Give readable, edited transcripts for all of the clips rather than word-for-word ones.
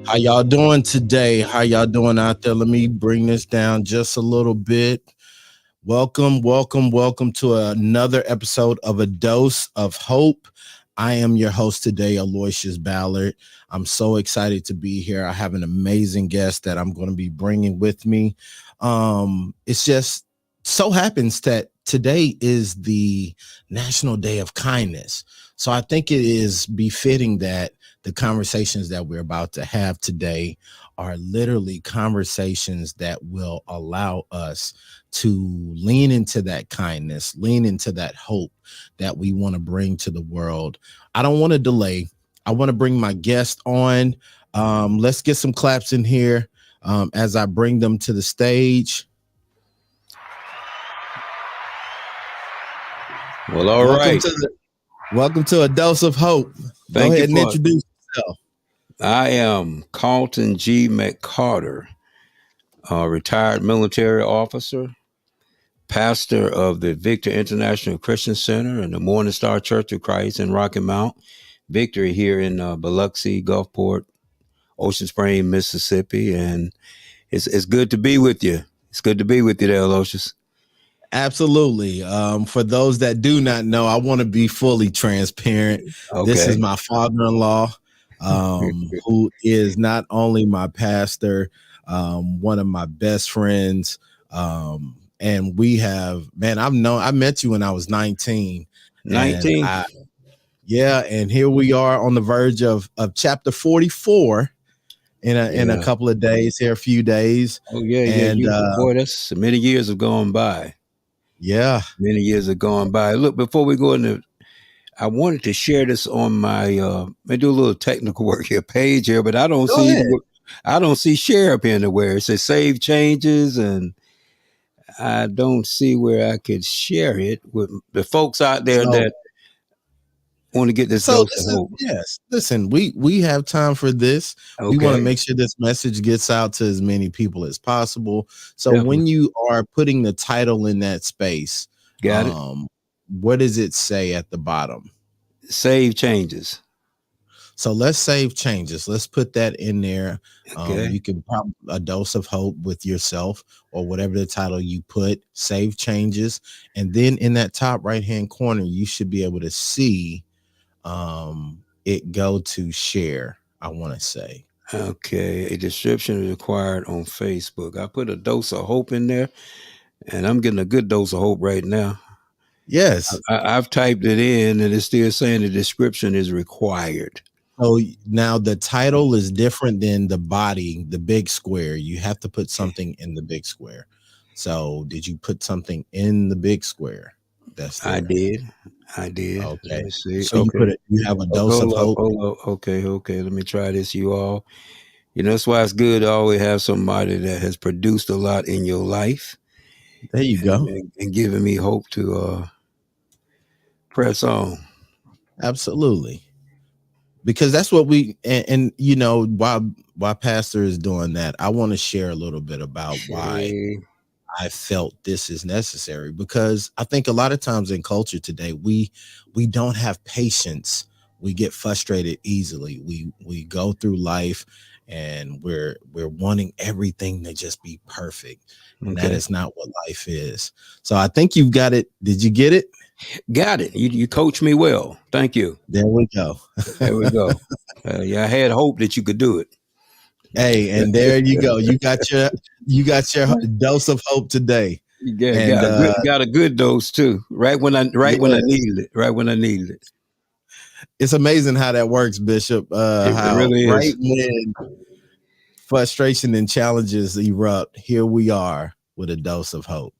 How y'all doing today? How y'all doing out there? Let me bring this down just a little bit. Welcome to another episode of A Dose of Hope. I am your host today, Aloysius Ballard. I'm so excited to be here. I have an amazing guest that I'm going to be bringing with me. It's just so happens that today is the National Day of Kindness. So I think it is befitting that the conversations that we're about to have today are literally conversations that will allow us to lean into that kindness, lean into that hope that we want to bring to the world. I don't want to delay. I want to bring my guest on. Let's get some claps in here as I bring them to the stage. Well, all right. Welcome to A Dose of Hope. Go ahead and introduce yourself. I am Carlton G. McCarter, a retired military officer, pastor of the Victor International Christian Center and the Morning Star Church of Christ in Rocky Mount, Victory here in Biloxi, Gulfport, Ocean Spring, Mississippi. And it's good to be with you. It's good to be with you there, Aloysius. Absolutely. For those that do not know, I want to be fully transparent. Okay. This is my father-in-law, who is not only my pastor, one of my best friends. And we have, man, I met you when I was 19. 19? And here we are on the verge of chapter 44 in a couple of days here, a few days. Oh, yeah. And boy, that's many years have gone by. Yeah. Many years have gone by. Look, before we go into, I wanted to share this on my, I do a little technical work here, page here, but I don't see share up here anywhere. It says save changes, and I don't see where I could share it with the folks out there that want to get this dose of hope. Yes. Listen, we have time for this. Okay. We want to make sure this message gets out to as many people as possible. So definitely, when you are putting the title in that space, what does it say at the bottom? Save changes. So let's save changes. Let's put that in there. Okay. You can probably A Dose of Hope with yourself or whatever the title you put, save changes. And then in that top right-hand corner, you should be able to see it go to share, I want to say. Okay. A description is required on Facebook. I put A Dose of Hope in there, and I'm getting a good dose of hope right now. Yes. I've typed it in, and it's still saying the description is required. So now the title is different than the body, the big square. You have to put something in the big square. So did you put something in the big square? That's there. I did. Okay. Let me see. So you have A Dose of Hope. Okay. Let me try this, you all. You know, that's why it's good to always have somebody that has produced a lot in your life. There you go. And giving me hope to press on. Absolutely. Because that's what we, and you know, while Pastor is doing that, I want to share a little bit about why I felt this is necessary, because I think a lot of times in culture today, we don't have patience. We get frustrated easily. We go through life and we're wanting everything to just be perfect. And that is not what life is. So I think you've got it. Did you get it? Got it. You coached me well. Thank you. There we go. There we go. I had hope that you could do it. Hey, and there you go. You got your dose of hope today. Yeah, got a good dose too. Right when I needed it. It's amazing how that works, Bishop. It really is. Right when frustration and challenges erupt, here we are with a dose of hope.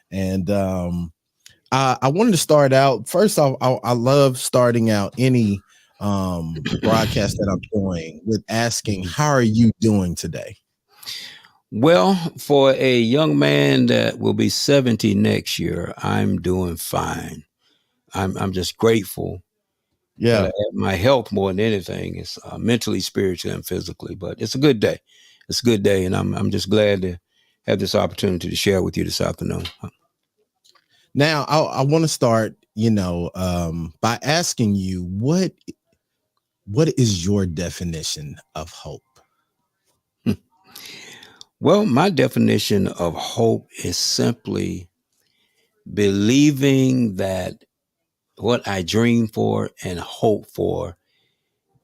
And I wanted to start out. First off, I love starting out any broadcast that I'm doing with asking, how are you doing today? Well, for a young man that will be 70 next year, I'm doing fine. I'm just grateful. Yeah, my health more than anything is mentally, spiritually, and physically. But it's a good day. It's a good day, and I'm just glad to have this opportunity to share with you this afternoon. Now, I want to start, by asking you what is your definition of hope? Well, my definition of hope is simply believing that what I dream for and hope for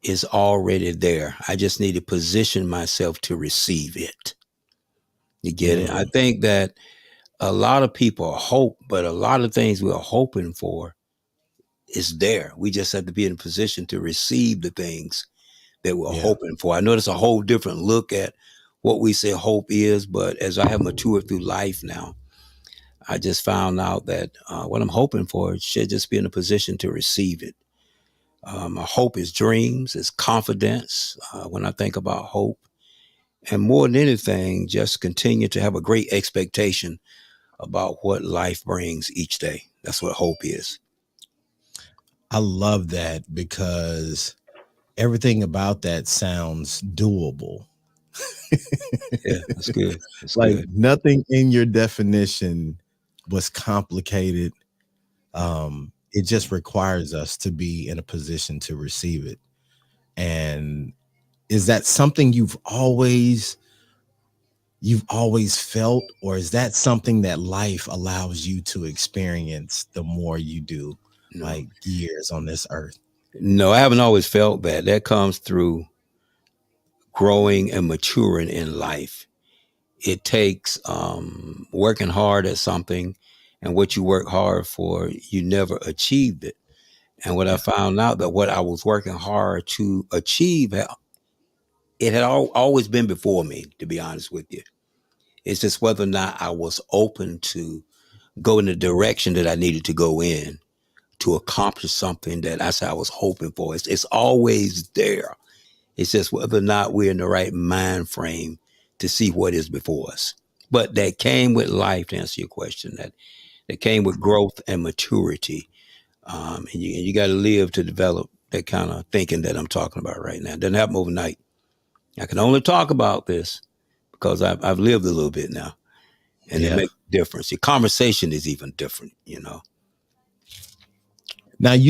is already there. I just need to position myself to receive it. You get it? I Mm, think that a lot of people hope, but a lot of things we're hoping for is there. We just have to be in a position to receive the things that we're yeah. hoping for. I know it's a whole different look at what we say hope is, but as I have matured through life now, I just found out that what I'm hoping for should just be in a position to receive it. Hope is dreams, is confidence. When I think about hope, and more than anything, just continue to have a great expectation about what life brings each day. That's what hope is. I love that because everything about that sounds doable. Yeah, that's good. That's Like good. nothing in your definition was complicated. It just requires us to be in a position to receive it. And is that something you've always felt, or is that something that life allows you to experience the more you do No, like years on this earth? no, I haven't always felt that. That comes through growing and maturing in life. It takes working hard at something, and what you work hard for, you never achieved it. And what I Yeah. found out that what I was working hard to achieve, it had always been before me. To be honest with you, it's just whether or not I was open to go in the direction that I needed to go in to accomplish something that I said I was hoping for. It's always there. It's just whether or not we're in the right mind frame to see what is before us. But that came with life, to answer your question. That came with growth and maturity. And you got to live to develop that kind of thinking that I'm talking about right now. It doesn't happen overnight. I can only talk about this because I've lived a little bit now, and it Yeah. makes a difference. Your conversation is even different. Now,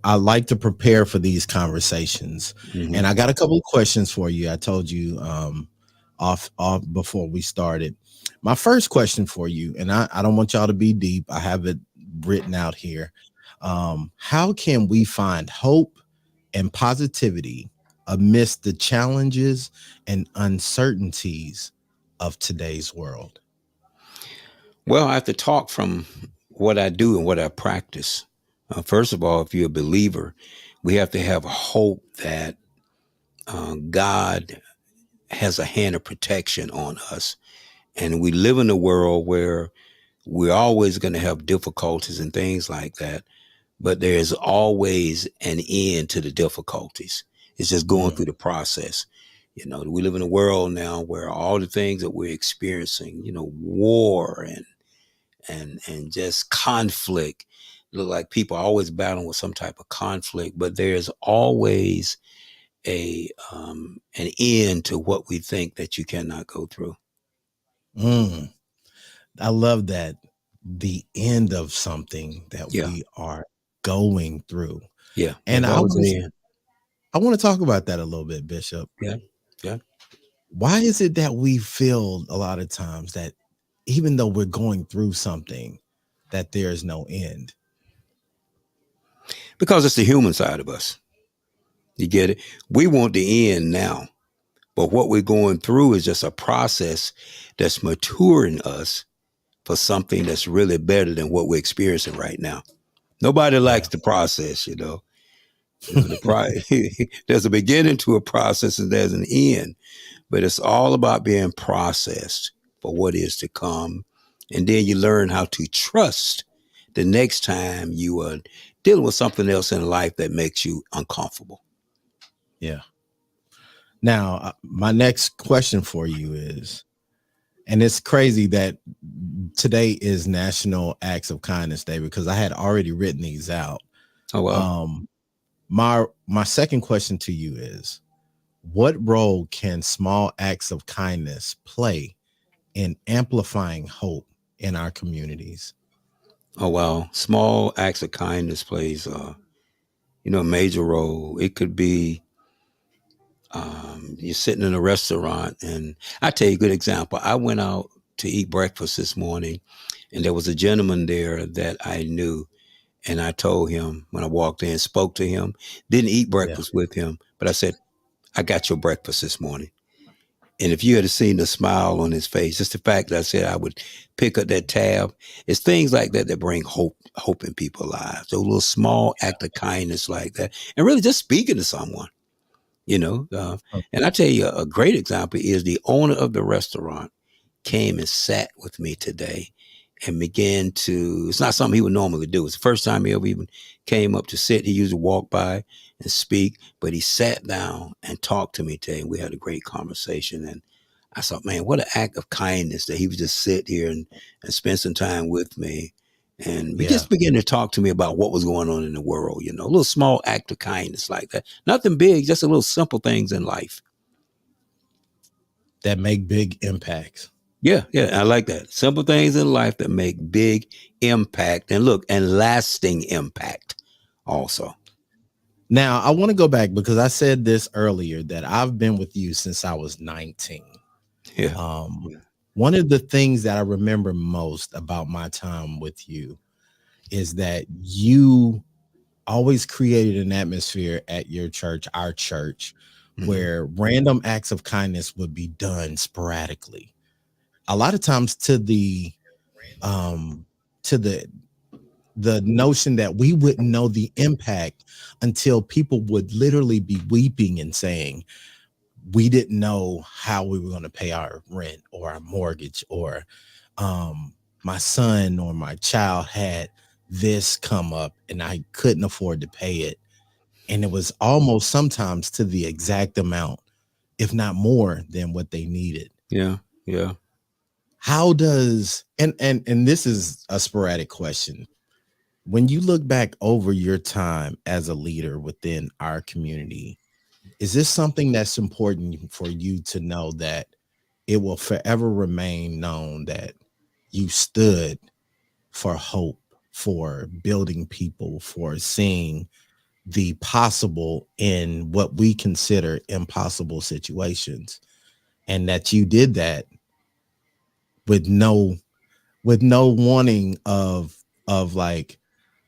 I like to prepare for these conversations, Hmm. and I got a couple of questions for you. I told you off before we started. My first question for you, and I don't want y'all to be deep. I have it written out here. How can we find hope and positivity amidst the challenges and uncertainties of today's world? Well, I have to talk from what I do and what I practice. First of all, if you're a believer, we have to have hope that God has a hand of protection on us. And we live in a world where we're always going to have difficulties and things like that, but there's always an end to the difficulties. It's just going Mm, through the process. We live in a world now where all the things that we're experiencing, war and just conflict, look like people are always battling with some type of conflict, but there's always an end to what we think that you cannot go through. mm. I love that, the end of something that Yeah, we are going through. yeah. And There's always an end. I want to talk about that a little bit, Bishop. Yeah, yeah. Why is it that we feel a lot of times that even though we're going through something, that there is no end? Because it's the human side of us. You get it? We want the end now, but what we're going through is just a process that's maturing us for something that's really better than what we're experiencing right now. Nobody likes Yeah. the process. There's a beginning to a process and there's an end, but it's all about being processed for what is to come. And then you learn how to trust the next time you are dealing with something else in life that makes you uncomfortable. Yeah. Now, my next question for you is, and it's crazy that today is National Acts of Kindness Day because I had already written these out. Oh, well. Um, my second question to you is, what role can small acts of kindness play in amplifying hope in our communities? Oh, wow. Small acts of kindness plays, a major role. It could be You're sitting in a restaurant, and I tell you a good example. I went out to eat breakfast this morning, and there was a gentleman there that I knew, and I told him when I walked in, spoke to him, didn't eat Yeah. breakfast with him, but I said, "I got your breakfast this morning." And if you had seen the smile on his face, just the fact that I said I would pick up that tab, it's things like that that bring hope in people's lives. Those little small act of kindness like that, and really just speaking to someone, you know. And I tell you, a great example is the owner of the restaurant came and sat with me today and began to, it's not something he would normally do. It's the first time he ever even came up to sit. He usually walk by and speak, but he sat down and talked to me today, and we had a great conversation. And I thought, man, what an act of kindness that he would just sit here and spend some time with me. And we Yeah. just began to talk to me about what was going on in the world, a little small act of kindness like that. Nothing big, just a little simple things in life. That make big impacts. Yeah, yeah, I like that. Simple things in life that make big impact and look and lasting impact also. Now, I want to go back because I said this earlier that I've been with you since I was 19. Yeah. One of the things that I remember most about my time with you is that you always created an atmosphere at your church, our church, Mm-hmm. where random acts of kindness would be done sporadically. A lot of times um to the notion that we wouldn't know the impact until people would literally be weeping and saying, we didn't know how we were going to pay our rent or our mortgage, or my son or my child had this come up and I couldn't afford to pay it. And it was almost sometimes to the exact amount, if not more than what they needed. Yeah. Yeah. How does, and this is a sporadic question. When you look back over your time as a leader within our community, is this something that's important for you to know, that it will forever remain known that you stood for hope, for building people, for seeing the possible in what we consider impossible situations, and that you did that with no wanting of like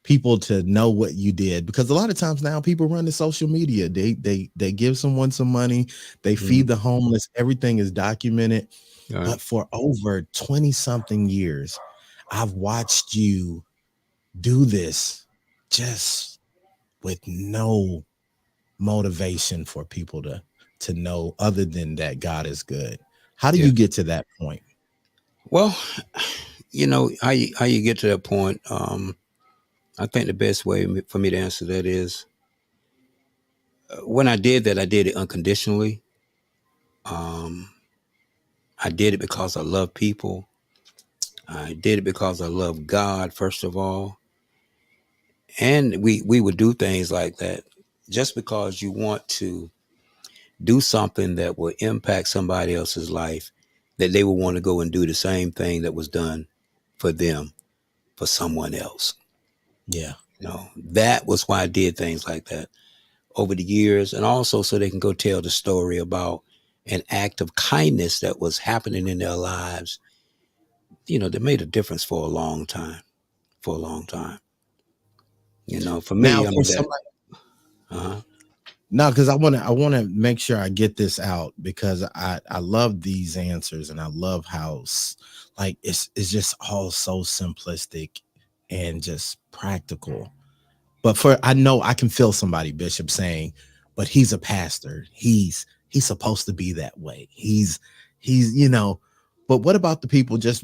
people to know what you did? Because a lot of times now people run to social media, they give someone some money, they Mm-hmm. feed the homeless, everything is documented. All right. But for over 20 something years, I've watched you do this just with no motivation for people to know other than that God is good. How do Yeah. you get to that point? Well, how you get to that point. I think the best way for me to answer that is when I did that, I did it unconditionally. Um, I did it because I love people. I did it because I love God first of all, and we would do things like that just because you want to do something that will impact somebody else's life, that they will want to go and do the same thing that was done for them for someone else. Yeah. That was why I did things like that over the years, and also so they can go tell the story about an act of kindness that was happening in their lives, that made a difference for a long time. For a long time. For Now me, I for mean that. somebody, Uh-huh. no, because I want to make sure I get this out, because I love these answers, and I love how like it's just all so simplistic and just practical. But for, I know I can feel somebody, Bishop, saying, but he's a pastor. He's supposed to be that way. He's but what about the people, just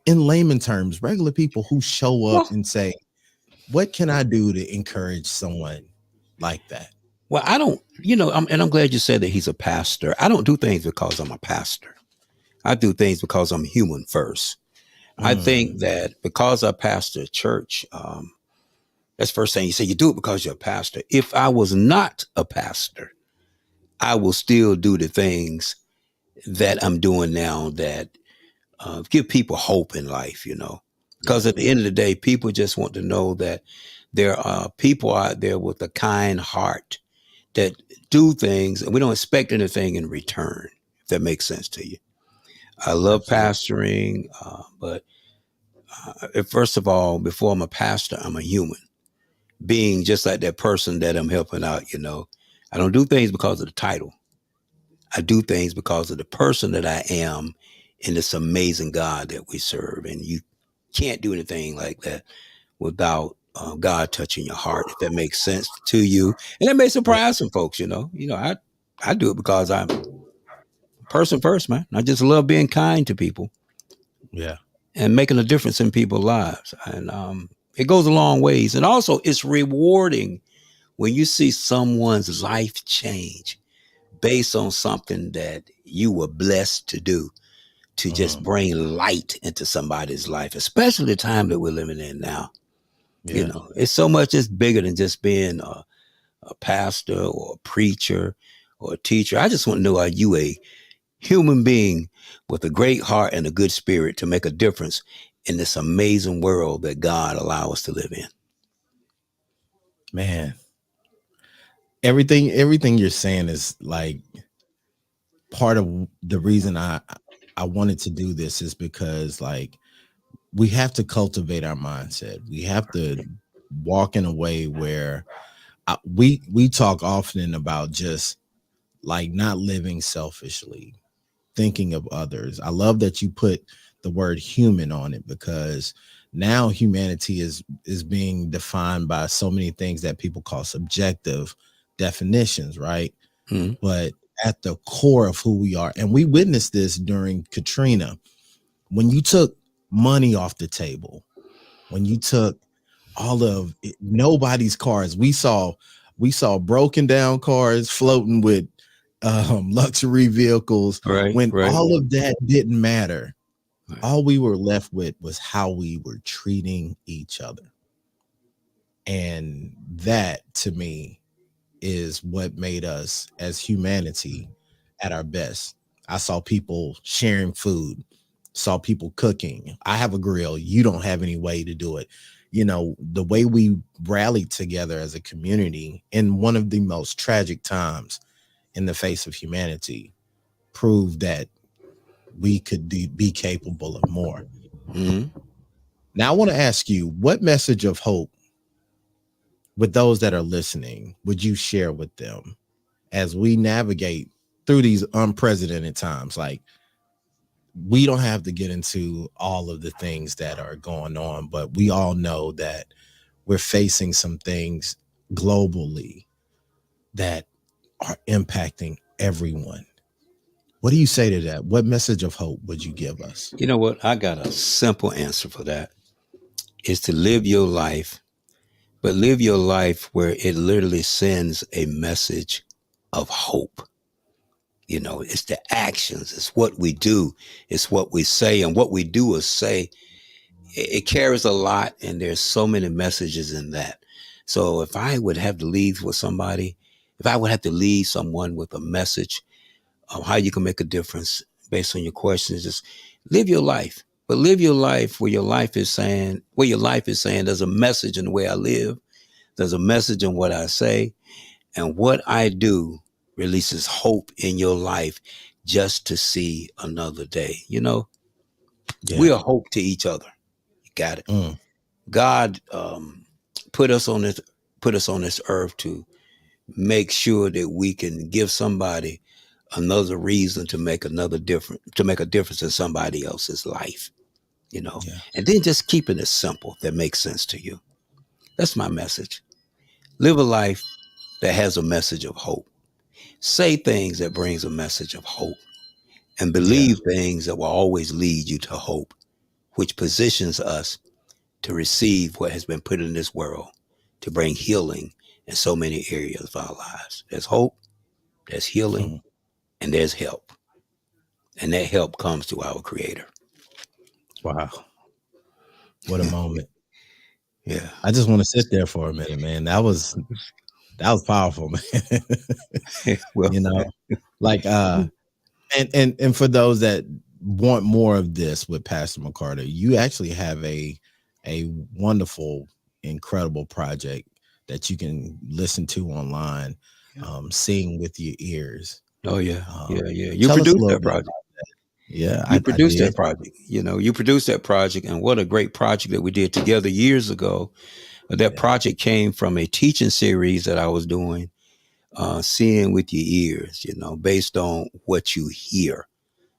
in layman terms, regular people who show up Well, and say, what can I do to encourage someone like that? I don't, and I'm glad you said that he's a pastor. I don't do things because I'm a pastor. I do things because I'm human first. I think Mm, that because I pastor a church, that's the first thing you say. You do it because you're a pastor. If I was not a pastor, I will still do the things that I'm doing now that give people hope in life, yeah. because at the end of the day, people just want to know that there are people out there with a kind heart that do things and we don't expect anything in return, if that makes sense to you. I love Absolutely. pastoring, but first of all, before I'm a pastor, I'm a human being just like that person that I'm helping out. I don't do things because of the title. I do things because of the person that I am and this amazing God that we serve. And you can't do anything like that without God touching your heart, if that makes sense to you. And that may Yeah. surprise some folks. I do it because I'm person first, man. I just love being kind to people Yeah. and making a difference in people's lives. And it goes a long ways. And also, it's rewarding when you see someone's life change based on something that you were blessed to do to just Mhm. bring light into somebody's life, especially the time that we're living in now. Yeah. It's so much, it's bigger than just being a pastor or a preacher or a teacher. I just want to know, are you a human being with a great heart and a good spirit to make a difference in this amazing world that God allows us to live in? Man, everything you're saying is like part of the reason I wanted to do this is because like we have to cultivate our mindset. We have to walk in a way where we talk often about just like not living selfishly, thinking of others. I love that you put the word human on it because now humanity is being defined by so many things that people call subjective definitions, right? Mm-hmm. But at the core of who we are, and we witnessed this during Katrina, when you took money off the table, when you took all of it, nobody's cars, we saw broken down cars floating with luxury vehicles. Right, When right, all of that didn't matter, right. all we were left with was how we were treating each other. And that to me is what made us as humanity at our best. I saw people sharing food, saw people cooking. I have a grill. You don't have any way to do it. The way we rallied together as a community in one of the most tragic times in the face of humanity proved that we could be capable of more. Mm-hmm. Now, I want to ask you, what message of hope with those that are listening would you share with them as we navigate through these unprecedented times? Like, we don't have to get into all of the things that are going on, but we all know that we're facing some things globally that are impacting everyone. What do you say to that? What message of hope would you give us? You know what? I got a simple answer for that. Is to live your life, but live your life where it literally sends a message of hope. It's the actions, it's what we do, it's what we say, and what we do or say, it carries a lot, and there's so many messages in that. So if I would have to leave with somebody, if I would have to leave someone with a message of how you can make a difference based on your questions, just live your life. But live your life where your life is saying there's a message in the way I live, there's a message in what I say, and what I do releases hope in your life just to see another day. We Yeah. are hope to each other. You got it. Mm, God put us on this put us on this earth to make sure that we can give somebody another reason to make a difference in somebody else's life, yeah. and then just keeping it simple that makes sense to you. That's my message. Live a life that has a message of hope. Say things that brings a message of hope, and Yeah. believe things that will always lead you to hope, which positions us to receive what has been put in this world to bring healing in so many areas of our lives. There's hope, there's healing, Mm. and there's help. And that help comes through our Creator. Wow. What a moment. Yeah. I just want to sit there for a minute, man. That was powerful, man. Well, you know, like and for those that want more of this with Pastor McCarter, you actually have a wonderful, incredible project that you can listen to online. Sing with your ears. Oh yeah, Um, yeah, yeah. You tell us a produced little that bit project. about. Yeah, You I produced that did. project. You produced that project, and what a great project that we did together years ago. That Yeah. project came from a teaching series that I was doing, seeing with your ears. Based on what you hear,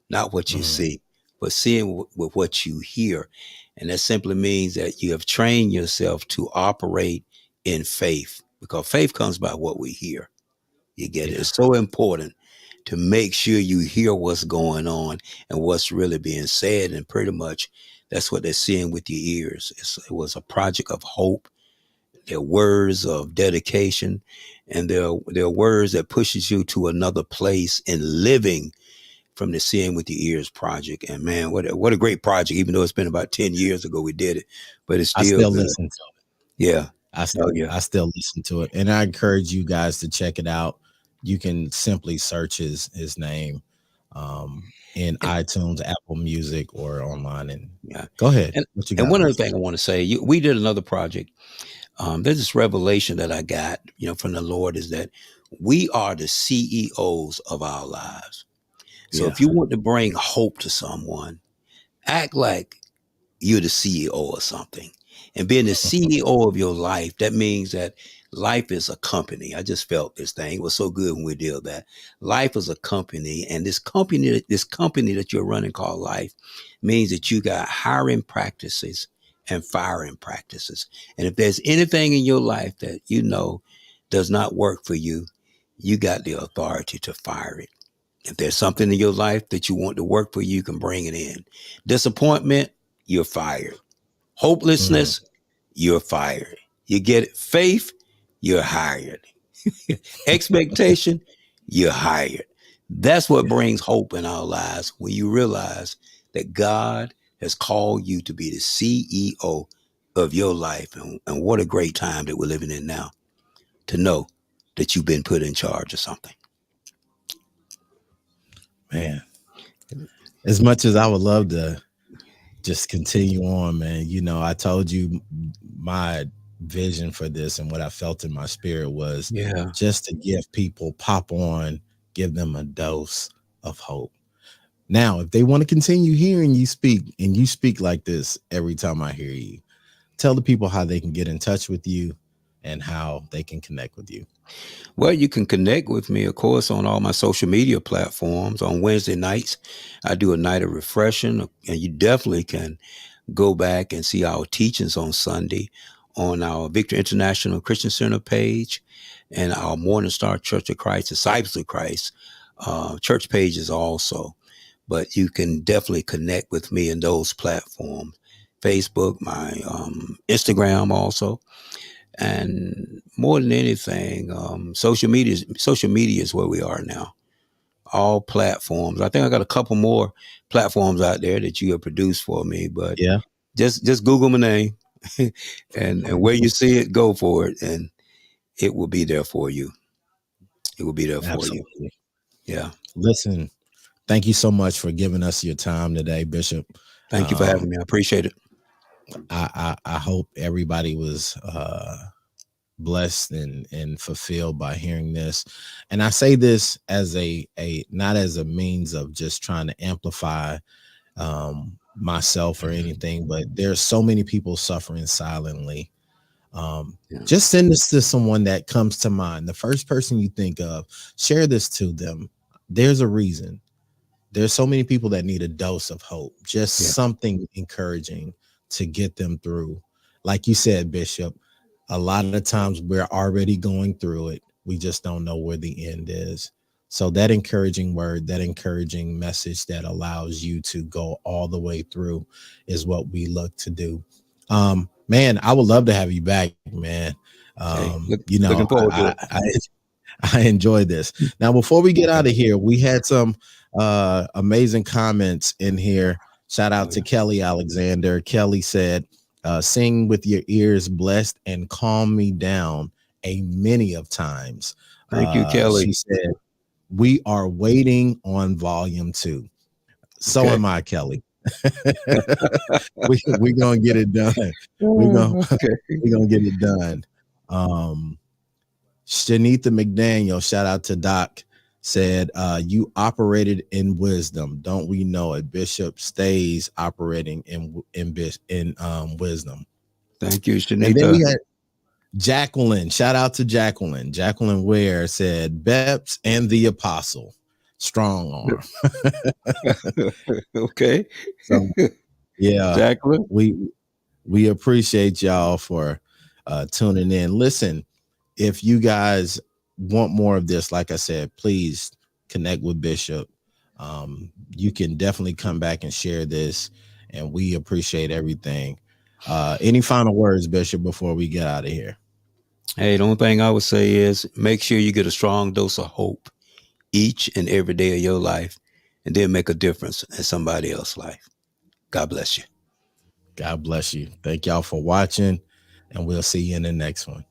not what you Mm, see, but seeing with what you hear, and that simply means that you have trained yourself to operate in faith, because faith comes by what we hear. You get it? yeah. It's so important to make sure you hear what's going on and what's really being said. And pretty much that's what they're seeing with your ears. It was a project of hope. They're words of dedication, and they're words that pushes you to another place in living from the Seeing with Your Ears project. And man, what a great project, even though it's been about 10 years ago we did it, but it's I still still good. listen to it. Yeah. Oh yeah. I still listen to it, and I encourage you guys to check it out. You can simply search his name in And iTunes, Apple Music, or online. And yeah. go ahead. And What you and got, one other Bishop? thing I want to say, we did another project. There's this revelation that I got, from the Lord, is that we are the CEOs of our lives. So Yeah. if you want to bring hope to someone, act like you're the CEO of something. And being the CEO of your life, that means that life is a company. I just felt this thing. It was so good when we did that. Life is a company, and this company that you're running called life means that you got hiring practices and firing practices. And if there's anything in your life that does not work for you, you got the authority to fire it. If there's something in your life that you want to work for, you can bring it in. Disappointment, you're fired. Mm, Hopelessness, you're fired. You get it? Faith, you're hired. Expectation, you're hired. That's what yeah, brings hope in our lives, when you realize that God has called you to be the CEO of your life. And what a great time that we're living in now, to know that you've been put in charge of something. man. As much as I would love to just continue on, man. I told you my vision for this and what I felt in my spirit was Yeah. just to give people pop on, give them a dose of hope. Now, if they want to continue hearing you speak and you speak like this every time I hear you, tell the people how they can get in touch with you and how they can connect with you. Well, you can connect with me, of course, on all my social media platforms. On Wednesday nights, I do a night of refreshing, and you definitely can go back and see our teachings on Sunday on our Victor International Christian Center page and our Morning Star Church of Christ, Disciples of Christ church pages also. But you can definitely connect with me in those platforms. Facebook, my Instagram also. And more than anything, social media is where we are now. All platforms. I think I got a couple more platforms out there that you have produced for me, but Yeah, just Google my name, and where you see it, go for it, and it will be there for you. It will be there for you. absolutely. Yeah. Listen, thank you so much for giving us your time today, Bishop. Thank you for Um, having me. I appreciate it. I hope everybody was blessed and fulfilled by hearing this. And I say this as a not as a means of just trying to amplify myself or anything, but there's so many people suffering silently. Yeah. Just send this to someone that comes to mind. The first person you think of, share this to them. There's a reason. There's so many people that need a dose of hope, Yeah. just something encouraging to get them through. Like you said, Bishop, a lot of the times we're already going through it. We just don't know where the end is. So that encouraging word, that encouraging message that allows you to go all the way through is what we look to do. Man, I would love to have you back, man. Hey, I, looking forward to I, it. I I enjoyed this. Now, before we get Okay. out of here, we had some amazing comments in here. Shout Oh, out to yeah. Kelly Alexander. Kelly said, sing with your ears blessed and calm me down a many of times. Thank you, She Kelly. said, we are waiting on volume 2. So Okay. am I, Kelly. we gonna get it done. We're gonna Okay. we're gonna get it done. Um, Shanitha McDaniel, shout out to Doc, said, you operated in wisdom. Don't we know a bishop stays operating in wisdom? Thank you, And then we Shanita. had Jacqueline. Shout out to Jacqueline. Jacqueline Ware said, Beps and the Apostle. Strong arm. Okay. So yeah, Jacqueline. we we appreciate y'all for tuning in. Listen, if you guys want more of this, like I said, please connect with Bishop. You can definitely come back and share this, and we appreciate everything. Any final words, Bishop, before we get out of here? Hey, the only thing I would say is make sure you get a strong dose of hope each and every day of your life, and then make a difference in somebody else's life. God bless you. God bless you. Thank y'all for watching, and we'll see you in the next one.